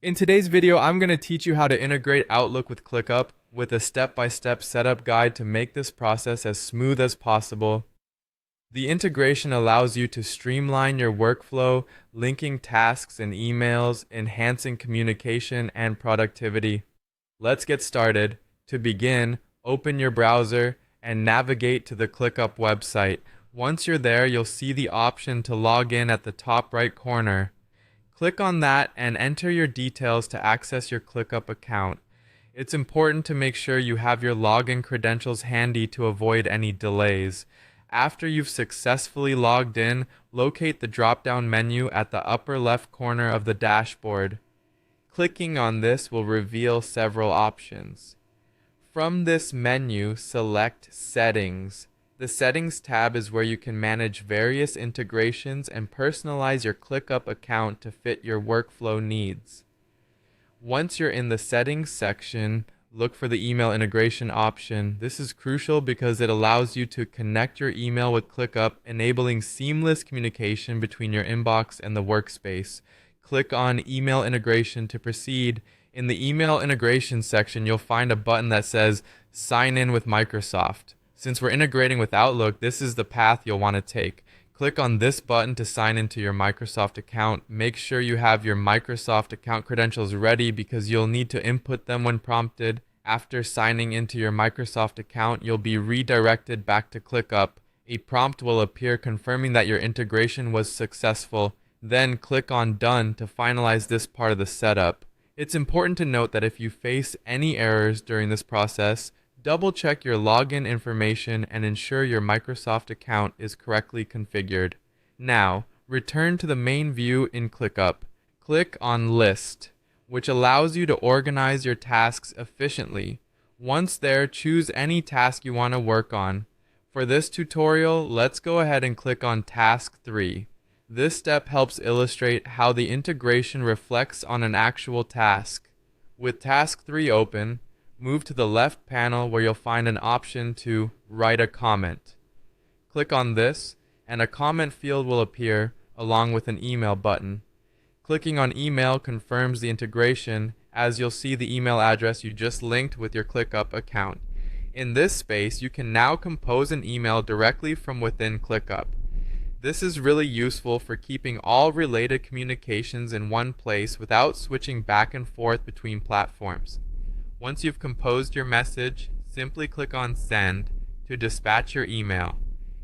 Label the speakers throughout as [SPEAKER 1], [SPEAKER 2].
[SPEAKER 1] In today's video, I'm going to teach you how to integrate Outlook with ClickUp with a step-by-step setup guide to make this process as smooth as possible. The integration allows you to streamline your workflow, linking tasks and emails, enhancing communication and productivity. Let's get started. To begin, open your browser and navigate to the ClickUp website. Once you're there, you'll see the option to log in at the top right corner. Click on that and enter your details to access your ClickUp account. It's important to make sure you have your login credentials handy to avoid any delays. After you've successfully logged in, locate the drop-down menu at the upper left corner of the dashboard. Clicking on this will reveal several options. From this menu, select Settings. The Settings tab is where you can manage various integrations and personalize your ClickUp account to fit your workflow needs. Once you're in the Settings section, look for the Email Integration option. This is crucial because it allows you to connect your email with ClickUp, enabling seamless communication between your inbox and the workspace. Click on Email Integration to proceed. In the Email Integration section, you'll find a button that says Sign in with Microsoft. Since we're integrating with Outlook, this is the path you'll want to take. Click on this button to sign into your Microsoft account. Make sure you have your Microsoft account credentials ready because you'll need to input them when prompted. After signing into your Microsoft account, you'll be redirected back to ClickUp. A prompt will appear confirming that your integration was successful. Then click on Done to finalize this part of the setup. It's important to note that if you face any errors during this process, double-check your login information and ensure your Microsoft account is correctly configured. Now, return to the main view in ClickUp. Click on List, which allows you to organize your tasks efficiently. Once there, choose any task you want to work on. For this tutorial, let's go ahead and click on Task 3. This step helps illustrate how the integration reflects on an actual task. With Task 3 open, move to the left panel where you'll find an option to write a comment. Click on this, and a comment field will appear along with an email button. Clicking on email confirms the integration, as you'll see the email address you just linked with your ClickUp account. In this space, you can now compose an email directly from within ClickUp. This is really useful for keeping all related communications in one place without switching back and forth between platforms. Once you've composed your message, simply click on Send to dispatch your email.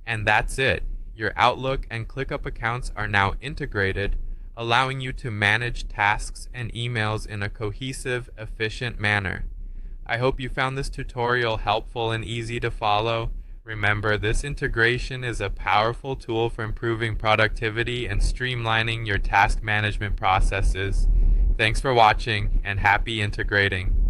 [SPEAKER 1] And that's it. Your Outlook and ClickUp accounts are now integrated, allowing you to manage tasks and emails in a cohesive, efficient manner. I hope you found this tutorial helpful and easy to follow. Remember, this integration is a powerful tool for improving productivity and streamlining your task management processes. Thanks for watching, and happy integrating.